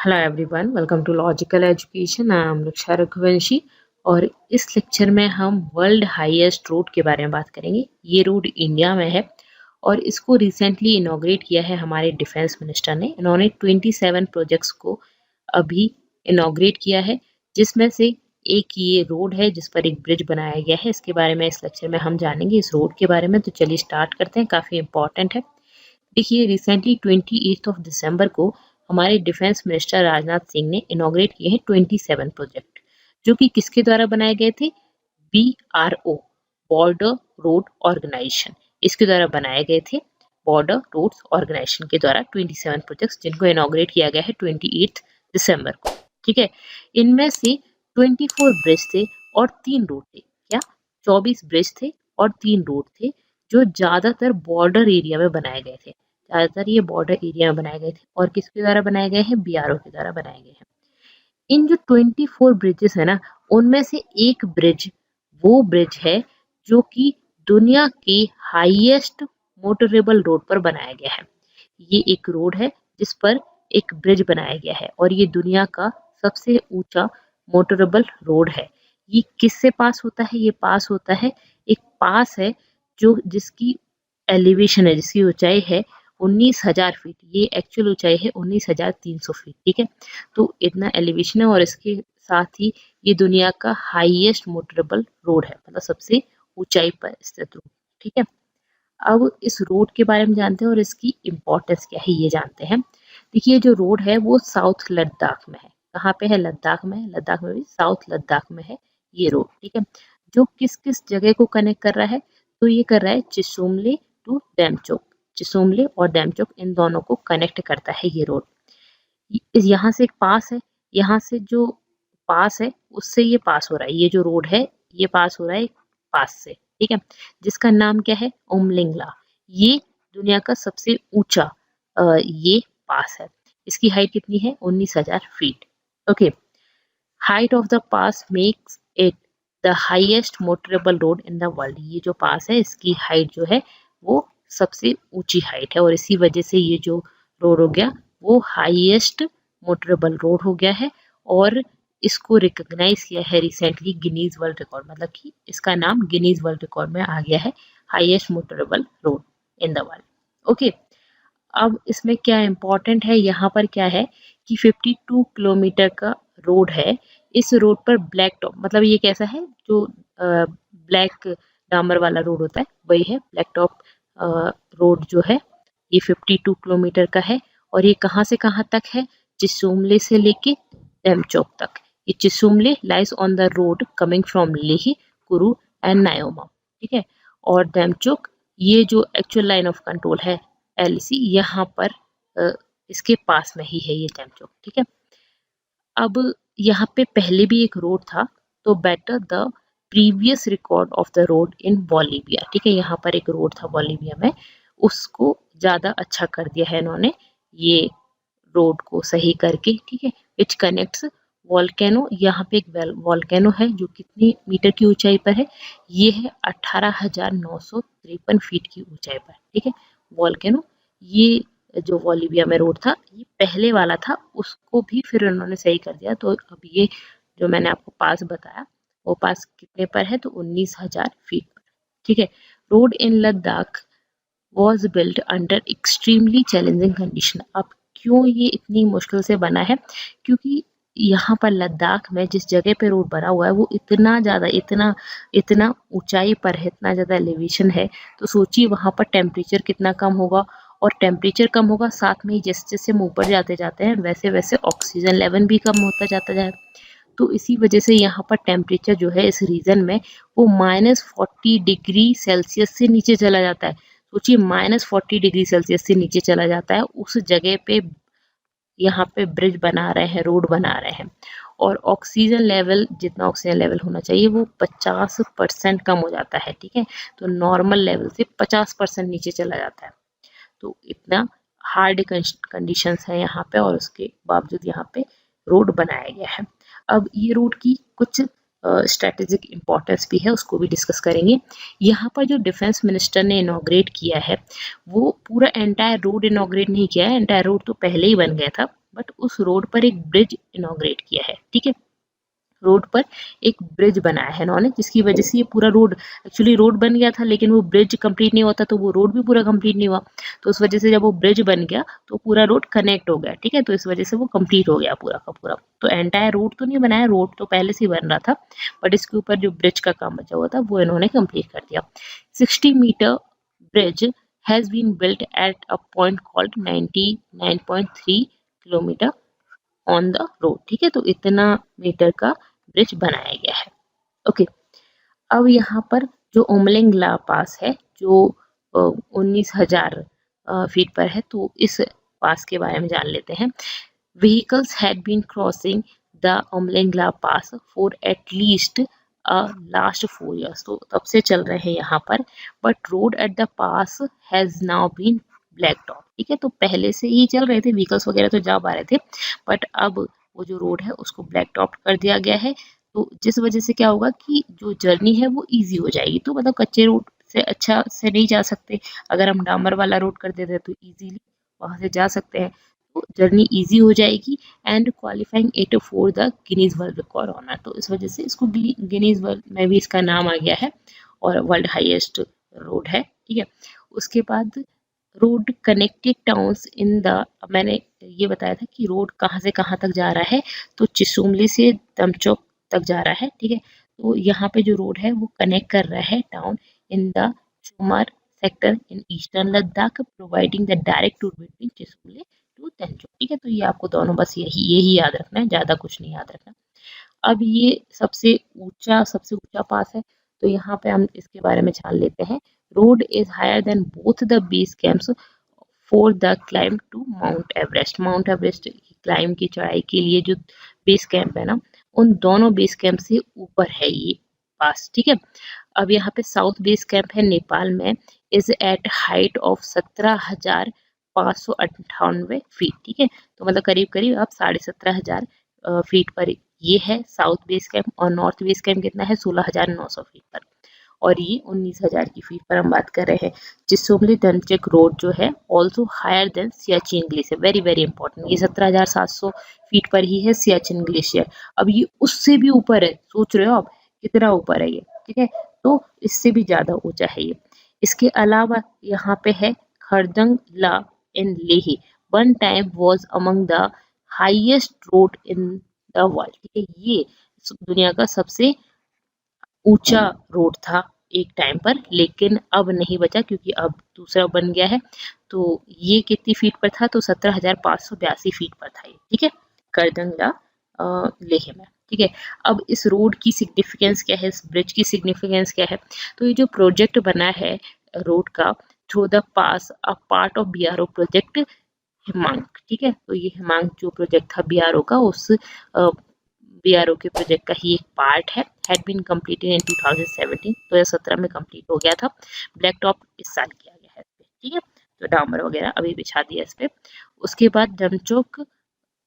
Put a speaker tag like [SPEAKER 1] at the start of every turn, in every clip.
[SPEAKER 1] Hello everyone, welcome to logical education. I am Raksha Raghuvanshi और इस lecture में हम वर्ल्ड हाईएस्ट रोड के बारे में बात करेंगे। ये रोड इंडिया में है और इसको रिसेंटली इनॉग्रेट किया है हमारे डिफेंस मिनिस्टर ने। इन्होंने 27 प्रोजेक्ट्स को अभी इनॉग्रेट किया है, जिसमें से एक ये रोड है जिस पर एक ब्रिज बनाया गया है। इसके बारे में इस लेक्चर में हम जानेंगे, इस रोड के बारे में। तो चलिए स्टार्ट करते हैं, काफ़ी इंपॉर्टेंट है। देखिए, रिसेंटली 28 ऑफ दिसंबर को हमारे डिफेंस मिनिस्टर राजनाथ सिंह ने इनॉग्रेट किए हैं 27 प्रोजेक्ट, जो कि किसके द्वारा बनाए गए थे? BRO, बॉर्डर रोड ऑर्गेनाइजेशन, इसके द्वारा बनाए गए थे। बॉर्डर रोड्स ऑर्गेनाइजेशन के द्वारा 27 प्रोजेक्ट्स, जिनको इनॉग्रेट किया गया है 28 दिसंबर को। ठीक है, इनमें से 24 ब्रिज थे और 3 रोड थे। क्या? 24 ब्रिज थे और 3 रोड थे, जो ज्यादातर बॉर्डर एरिया में बनाए गए थे। ज्यादातर ये बॉर्डर एरिया में बनाए गए थे और किसके द्वारा बनाए गए हैं? BRO के द्वारा बनाए गए हैं। इन जो 24 ब्रिजेस है ना, उनमें से एक ब्रिज वो ब्रिज है जो कि दुनिया के हाईएस्ट मोटरेबल रोड पर बनाया गया है। ये एक रोड है जिस पर एक ब्रिज बनाया गया है और ये दुनिया का सबसे ऊंचा मोटरेबल रोड है। ये किससे पास होता है? ये पास होता है, एक पास है जो जिसकी एलिवेशन है, जिसकी ऊंचाई है 19,000 फीट। ये एक्चुअल ऊंचाई है 19,300 फीट। ठीक है, तो इतना एलिवेशन है और इसके साथ ही ये दुनिया का हाईएस्ट मोटरेबल रोड है, मतलब सबसे ऊंचाई पर स्थित रोड। ठीक है, अब इस रोड के बारे में जानते हैं और इसकी इम्पोर्टेंस क्या है ये जानते हैं। देखिए, जो रोड है वो साउथ लद्दाख में है। कहाँ पे है? लद्दाख में। लद्दाख में भी साउथ लद्दाख में है ये रोड। ठीक है, जो किस किस जगह को कनेक्ट कर रहा है? तो ये कर रहा है चिसोमले टू डेमचोक। चिसोमले और डेमचोक, इन दोनों को कनेक्ट करता है ये रोड। यहाँ से एक पास है, यहाँ से जो पास है उससे ये पास हो रहा है। ये जो रोड है ये पास हो रहा है एक पास से। ठीक है, जिसका नाम क्या है? उमलिंगला। ये दुनिया का सबसे ऊंचा ये पास है। इसकी हाइट कितनी है? 19,000 feet. Okay, height of the pass makes it the highest motorable road in the world. ये जो पास है इसकी हाइट जो है वो सबसे ऊंची हाइट है और इसी वजह से ये जो रोड हो गया वो हाईएस्ट मोटरेबल रोड हो गया है और इसको रिकॉग्नाइज किया है रिसेंटली गिनीज वर्ल्ड रिकॉर्ड, मतलब कि इसका नाम गिनीज वर्ल्ड रिकॉर्ड में आ गया है, highest motorable road in the world. Okay, अब इसमें क्या इम्पोर्टेंट है, यहाँ पर क्या है कि 52 किलोमीटर का रोड है। इस रोड पर ब्लैक टॉप, मतलब ये कैसा है? जो ब्लैक डामर वाला रोड होता है वही है ब्लैक टॉप रोड जो है। ये 52 किलोमीटर का है और ये कहाँ से कहाँ तक है? चिसोमले से लेके डेमचोक तक। ये Chisumle lies on the road coming from Leh, Kuru and Nyoma. ठीक है, और डेमचोक ये जो एक्चुअल लाइन ऑफ कंट्रोल है LC, यहाँ पर इसके पास में ही है ये डेमचोक। ठीक है, अब यहाँ पे पहले भी एक रोड था, तो better the previous record of the road in Bolivia. ठीक है, यहाँ पर एक रोड था बोलीविया में, उसको ज्यादा अच्छा कर दिया है इन्होंने ये रोड को सही करके। ठीक है, विच कनेक्ट्स वॉल्केनो। यहाँ पे एक वॉल्केनो है जो कितनी मीटर की ऊंचाई पर है? ये है 18,953 फीट की ऊंचाई पर। ठीक है, वॉल्केनो। ये जो बोलीविया में रोड था ये पहले वाला था, उसको भी फिर उन्होंने सही कर दिया। तो अब ये जो मैंने आपको पास बताया वो पास कितने पर है? तो 19,000 फीट पर। ठीक है, road in Ladakh was built under extremely challenging condition. अब क्यों ये इतनी मुश्किल से बना है? क्योंकि यहाँ पर लद्दाख में जिस जगह पे रोड बना हुआ है वो इतना ज़्यादा इतना इतना ऊंचाई पर है, इतना ज़्यादा एलिवेशन है। तो सोचिए वहाँ पर टेम्परेचर कितना कम होगा, और टेम्परेचर कम होगा साथ में ही जैसे जैसे हम ऊपर जाते जाते हैं वैसे वैसे ऑक्सीजन लेवल भी कम होता जाता है। तो इसी वजह से यहाँ पर टेम्परेचर जो है इस रीजन में वो -40 डिग्री सेल्सियस से नीचे चला जाता है। सोचिए, -40 डिग्री सेल्सियस से नीचे चला जाता है। उस जगह पे यहाँ पे ब्रिज बना रहे हैं, रोड बना रहे हैं, और ऑक्सीजन लेवल, जितना ऑक्सीजन लेवल होना चाहिए वो 50% कम हो जाता है। ठीक है, तो नॉर्मल लेवल से 50% नीचे चला जाता है। तो इतना हार्ड कंडीशंस है यहाँ पे और उसके बावजूद यहाँ पे रोड बनाया गया है। अब ये रोड की कुछ स्ट्रेटेजिक इम्पोर्टेंस भी है, उसको भी डिस्कस करेंगे। यहाँ पर जो डिफेंस मिनिस्टर ने इनॉग्रेट किया है वो पूरा एंटायर रोड इनॉग्रेट नहीं किया है, एंटायर रोड तो पहले ही बन गया था। बट उस रोड पर एक ब्रिज इनॉग्रेट किया है, ठीक है। रोड पर एक ब्रिज बनाया है इन्होंने, जिसकी वजह से ये पूरा रोड, एक्चुअली रोड बन गया था लेकिन वो ब्रिज कंप्लीट नहीं होता तो वो रोड भी पूरा कंप्लीट नहीं हुआ। तो उस वजह से जब वो ब्रिज बन गया तो पूरा रोड कनेक्ट हो गया, ठीक है। तो इस वजह से वो कंप्लीट हो गया पूरा का पूरा। तो एंटायर रोड तो नहीं बनाया, रोड तो पहले से ही बन रहा था, बट इसके ऊपर जो ब्रिज का काम बचा हुआ था वो इन्होंने कंप्लीट कर दिया। 60 meter bridge has been built at a point called 99.3 kilometer on the road, ठीक है। तो इतना मीटर का ब्रिज बनाया गया है। ओके, अब यहाँ पर जो ओमलेंगला पास है जो 19,000 फीट पर है, तो इस पास के बारे में जान लेते हैं। Vehicles had been crossing the Omlengla Pass for at least last 4 years, तो तब से चल रहे हैं यहाँ पर, but road at the pass has now been blacked off, ठीक है। तो पहले से ही चल रहे थे, व्हीकल्स वगैरह तो जा पा रहे थे, बट अब वो जो रोड है उसको ब्लैक टॉप कर दिया गया है। तो जिस वजह से क्या होगा कि जो जर्नी है वो इजी हो जाएगी। तो मतलब कच्चे रोड से अच्छा से नहीं जा सकते, अगर हम डामर वाला रोड कर देते तो इजीली वहां से जा सकते हैं, तो जर्नी इजी हो जाएगी and qualifying it for the Guinness world record honour. तो इस वजह से इसको गिनीज वर्ल्ड में भी इसका नाम आ गया है और वर्ल्ड हाईएस्ट रोड है, ठीक है। उसके बाद road connected towns in the, मैंने ये बताया था कि रोड कहाँ से कहाँ तक जा रहा है, तो चिसुमली से दमचौक तक जा रहा है, ठीक है। तो यहाँ पे जो रोड है वो कनेक्ट कर रहा है town in the Chumar sector in eastern Ladakh, providing the direct route between Chisumle to Tanjore, ठीक है। तो ये आपको दोनों बस यही याद रखना है, ज्यादा कुछ नहीं याद रखना। अब ये सबसे ऊंचा पास है, तो यहाँ पे हम इसके बारे में जान लेते हैं। Road is higher than both the base camps for the climb to Mount Everest. Mount Everest climb की चढ़ाई के लिए जो बेस कैंप है ना, उन दोनों बेस कैंप से ऊपर है ये पास, ठीक है। अब यहाँ पे साउथ बेस कैंप है नेपाल में, is at height of 17,598 feet, ठीक है। तो मतलब करीब करीब आप 17,500 फीट पर ये है साउथ बेस कैंप, और नॉर्थ बेस कैंप कितना है 16,900 फीट पर, और ये 19,000 की फीट पर हम बात कर रहे हैं। चिसोमली दंचक रोड जो है also higher than Siachen glacier, very very important, ये 17,700 फीट पर ही है सियाचिन ग्लेशियर। अब ये उससे भी ऊपर है, सोच रहे हो आप कितना ऊपर है ये, ठीक है। तो इससे भी ज्यादा ऊंचा है ये। इसके अलावा यहाँ पे है Khardung La in Leh, one time was among the highest road in the world, ठीक है। ये दुनिया का सबसे ऊंचा रोड था एक टाइम पर, लेकिन अब नहीं बचा क्योंकि अब दूसरा बन गया है। तो ये कितनी फीट पर था, तो 17,582 फीट पर था ये, ठीक है, करदंगला लेह में, ठीक है। अब इस रोड की सिग्निफिकेंस क्या है, इस ब्रिज की सिग्निफिकेंस क्या है, तो ये जो प्रोजेक्ट बना है रोड का through the pass, a part of BRO project Himank, ठीक है। तो ये हिमांक जो प्रोजेक्ट था बीआरओ का, उस बीआरओ के प्रोजेक्ट का ही एक पार्ट है। हैड बीन कंप्लीटेड इन 2017, 2017 में कंप्लीट हो गया था। ब्लैक टॉप इस साल किया गया है इस पे, ठीक है। तो डामर वगैरह अभी बिछा दिया इस पे। उसके बाद Demchok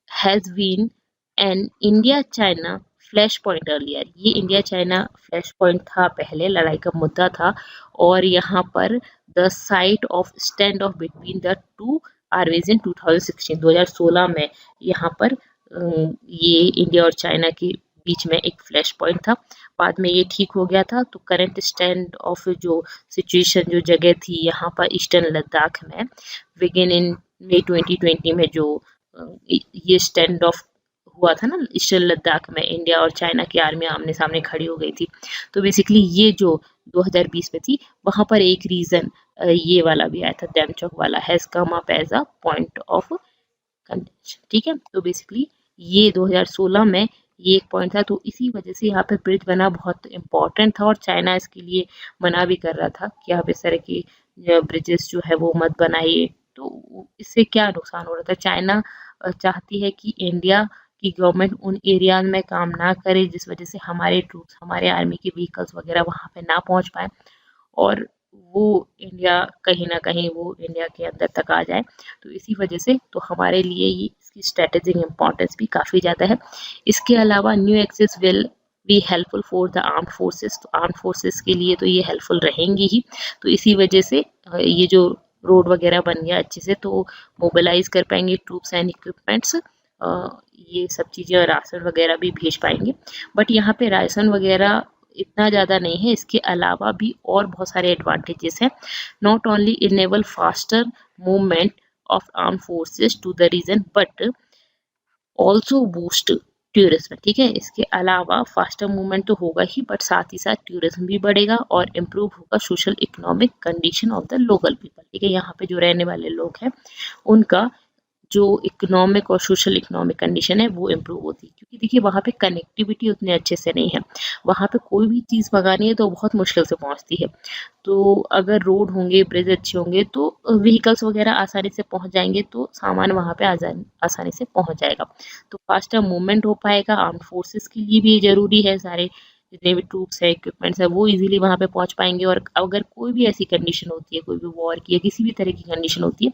[SPEAKER 1] has been an India China flash point earlier, ये इंडिया चाइना फ्लैश पॉइंट था पहले, लड़ाई का मुद्दा था, और यहाँ पर the site of stand off between the two armies in 2016 में यहाँ पर ये इंडिया और चाइना के बीच में एक फ्लैश पॉइंट था। बाद में ये ठीक हो गया था। तो करंट स्टैंड ऑफ जो सिचुएशन, जो जगह थी यहाँ पर ईस्टर्न लद्दाख में, बिगिन इन मई 2020 में जो ये स्टैंड ऑफ हुआ था ना ईस्टर्न लद्दाख में, इंडिया और चाइना की आर्मी आमने सामने खड़ी हो गई थी। तो बेसिकली ये जो 2020 में थी, वहां पर एक रीजन ये वाला भी आया था, डैमचौक वाला, has come up as a point of contention, ठीक है। तो बेसिकली ये 2016 में ये एक पॉइंट था, तो इसी वजह से यहाँ पे ब्रिज बना बहुत इंपॉर्टेंट था, और चाइना इसके लिए मना भी कर रहा था कि आप इस तरह की ब्रिजेस जो है वो मत बनाइए। तो इससे क्या नुकसान हो रहा था, चाइना चाहती है कि इंडिया की गवर्नमेंट उन एरिया में काम ना करे जिस वजह से हमारे ट्रूप्स, हमारे आर्मी के व्हीकल्स वगैरह वहाँ पे ना पहुँच पाए, और वो इंडिया कहीं ना कहीं वो इंडिया के अंदर तक आ जाए। तो इसी वजह से तो हमारे लिए ये इसकी स्ट्रेटेजिक इम्पोर्टेंस भी काफ़ी ज़्यादा है। इसके अलावा new access will be helpful for the arm forces, तो आर्म फोर्सेस के लिए तो ये हेल्पफुल रहेंगी ही। तो इसी वजह से ये जो रोड वगैरह बन गया अच्छे से तो मोबिलाइज कर पाएंगे ट्रूप्स एंड इक्विपमेंट्स, ये सब चीज़ें और राशन वगैरह भी भेज पाएंगे। बट यहाँ पे राशन वगैरह इतना ज़्यादा नहीं है, इसके अलावा भी और बहुत सारे एडवांटेजेस हैं। Not only enable faster movement of arm forces to the region but also boost tourism. ठीक है, इसके अलावा फास्टर मूवमेंट तो होगा ही बट साथ ही साथ टूरिज्म भी बढ़ेगा और इम्प्रूव होगा social economic condition of the local people. ठीक है, यहाँ पे जो रहने वाले लोग हैं उनका जो इकोनॉमिक और सोशल इकोनॉमिक कंडीशन है वो इम्प्रूव होती है, क्योंकि देखिए वहाँ पे कनेक्टिविटी उतने अच्छे से नहीं है। वहाँ पे कोई भी चीज़ मंगानी है तो बहुत मुश्किल से पहुँचती है। तो अगर रोड होंगे, ब्रिज अच्छे होंगे तो व्हीकल्स वगैरह आसानी से पहुँच जाएंगे, तो सामान वहाँ पे आसानी से पहुँच जाएगा। तो फास्टर मूवमेंट हो पाएगा। आर्म फोर्सेस के लिए भी ज़रूरी है, सारे जितने भी ट्रूप्स है, इक्विपमेंट्स है, वो इजीली वहाँ पे पहुँच पाएंगे। और अगर कोई भी ऐसी कंडीशन होती है, कोई भी वॉर की या किसी भी तरह की कंडीशन होती है,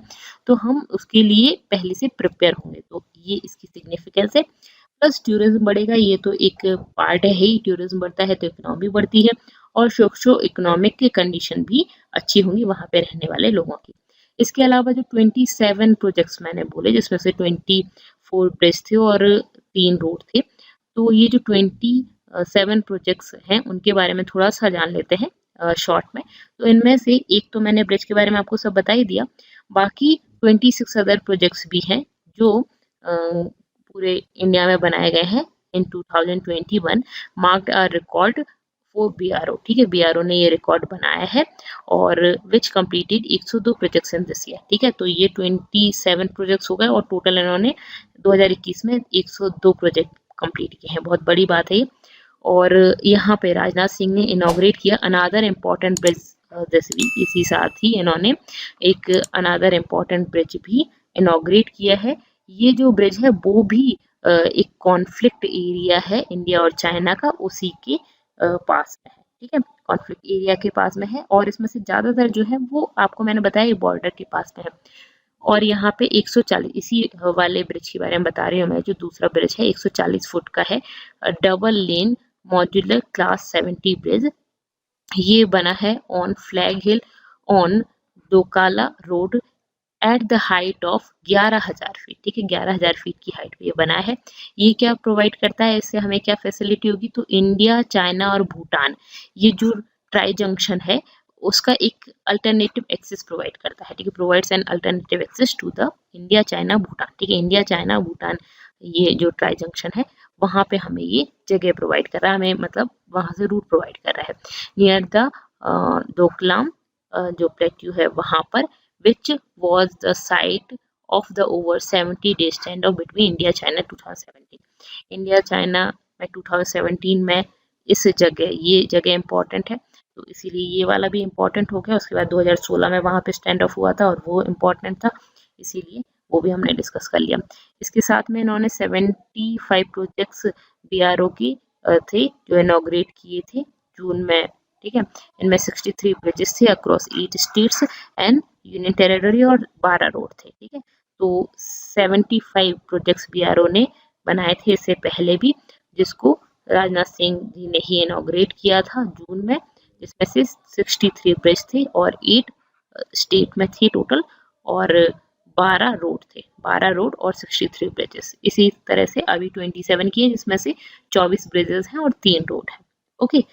[SPEAKER 1] तो हम उसके लिए पहले से प्रिपेयर होंगे। तो ये इसकी सिग्निफिकेंस है। प्लस टूरिज्म बढ़ेगा, ये तो एक पार्ट है ही। टूरिज्म बढ़ता है तो इकोनॉमी बढ़ती है और सोशो इकोनॉमिक की कंडीशन भी अच्छी होंगी वहाँ पे रहने वाले लोगों की। इसके अलावा जो 27 प्रोजेक्ट्स मैंने बोले, जिसमें से 24 ब्रिज थे और 3 रोड थे, तो ये जो 27 प्रोजेक्ट्स हैं उनके बारे में थोड़ा सा जान लेते हैं शॉर्ट में। तो इनमें से एक तो मैंने ब्रिज के बारे में आपको सब बता ही दिया, बाकी 26 अदर प्रोजेक्ट्स भी हैं जो पूरे इंडिया में बनाए गए हैं in 2021 marked a record for BRO. ठीक है, बीआरओ ने ये रिकॉर्ड बनाया है और which completed 102 projects in this year. ठीक है, तो ये 27 प्रोजेक्ट्स हो गए और टोटल इन्होंने 2021 में 102 प्रोजेक्ट कंप्लीट किए हैं। बहुत बड़ी बात है ये। और यहाँ पे राजनाथ सिंह ने इनॉग्रेट किया अनादर इम्पोर्टेंट ब्रिज दिस वीक। इसी साथ ही इन्होंने एक अनादर इम्पोर्टेंट ब्रिज भी इनॉग्रेट किया है। ये जो ब्रिज है वो भी एक कॉन्फ्लिक्ट एरिया है इंडिया और चाइना का, उसी के पास में है। ठीक है, कॉन्फ्लिक्ट एरिया के पास में है और इसमें से ज्यादातर जो है वो आपको मैंने बताया बॉर्डर के पास में है। और यहाँ पे 140, इसी वाले ब्रिज के बारे में बता रही हूँ मैं, जो दूसरा ब्रिज है 140 फुट का है, double lane modular class 70 bridge. ये बना है on flag hill on Dokala road at the height of 11,000 feet. ठीक है, 11,000 फीट की हाइट पे ये बना है। ये क्या प्रोवाइड करता है, इससे हमें क्या फैसिलिटी होगी, तो इंडिया, चाइना और भूटान, ये जो ट्राई जंक्शन है उसका एक अल्टरनेटिव एक्सेस प्रोवाइड करता है। ठीक है, provides an alternative access to the India, China, Bhutan. ठीक है, इंडिया, चाइना, भूटान, ये जो ट्राई जंक्शन है वहाँ पे हमें ये जगह प्रोवाइड कर रहा है, हमें मतलब वहाँ से रूट प्रोवाइड कर रहा है। नियर द डोकलाम जो प्लेट्यू है वहाँ पर, which was the site of the over 70 day standoff between India China 2017। India China में 2017 में इस जगह, ये जगह इम्पोर्टेंट है तो इसीलिए ये वाला भी इम्पोर्टेंट हो गया। उसके बाद 2016 में वहाँ पे स्टैंड ऑफ हुआ था और वो इम्पोर्टेंट था, इसीलिए वो भी हमने डिस्कस कर लिया। इसके साथ में इन्होंने 75 प्रोजेक्ट्स बीआरओ की थे जो इनॉग्रेट किए थे जून में। ठीक है, इनमें 63 ब्रिजेस थे across 8 states and union territory और 12 रोड थे। ठीक है, तो 75 प्रोजेक्ट्स बीआरओ ने बनाए थे इससे पहले भी, जिसको राजनाथ सिंह जी ने ही इनॉग्रेट किया था जून में, जिसमें से 63 ब्रिज थे और 8 स्टेट में थे टोटल, और 12 रोड थे, 12 रोड और 63 ब्रिजेस। इसी तरह से अभी 27 किए जिसमें से 24 ब्रिजेस हैं और 3 रोड है। Okay,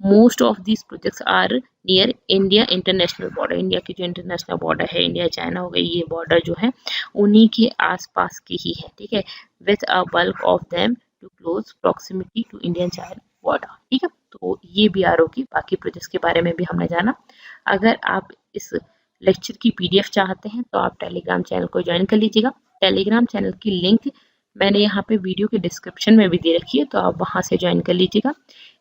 [SPEAKER 1] most of this projects are near India international border. India की जो इंटरनेशनल बॉर्डर है, इंडिया चाइना हो गई, ये बॉर्डर जो है उन्हीं के आसपास की ही है। ठीक है, with a bulk of them to close proximity to Indian China border. ठीक है, तो ये बीआरओ की बाकी प्रोजेक्ट्स के बारे में भी हमने जाना। अगर आप इस लेक्चर की पीडीएफ चाहते हैं तो आप टेलीग्राम चैनल को ज्वाइन कर लीजिएगा। टेलीग्राम चैनल की लिंक मैंने यहाँ पे वीडियो के डिस्क्रिप्शन में भी दे रखी है, तो आप वहाँ से ज्वाइन कर लीजिएगा।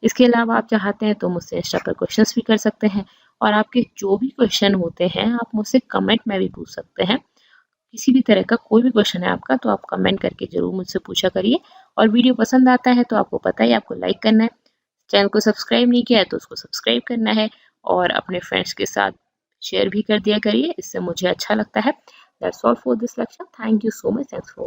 [SPEAKER 1] इसके अलावा आप चाहते हैं तो मुझसे इंस्टा पर क्वेश्चंस भी कर सकते हैं, और आपके जो भी क्वेश्चन होते हैं आप मुझसे कमेंट में भी पूछ सकते हैं। किसी भी तरह का कोई भी क्वेश्चन है आपका तो आप कमेंट करके जरूर मुझसे पूछा करिए। और वीडियो पसंद आता है तो आपको पता है आपको लाइक करना है, चैनल को सब्सक्राइब नहीं किया है तो उसको सब्सक्राइब करना है, और अपने फ्रेंड्स के साथ शेयर भी कर दिया करिए, इससे मुझे अच्छा लगता है। That's all for this lecture. Thank you so much. Thanks for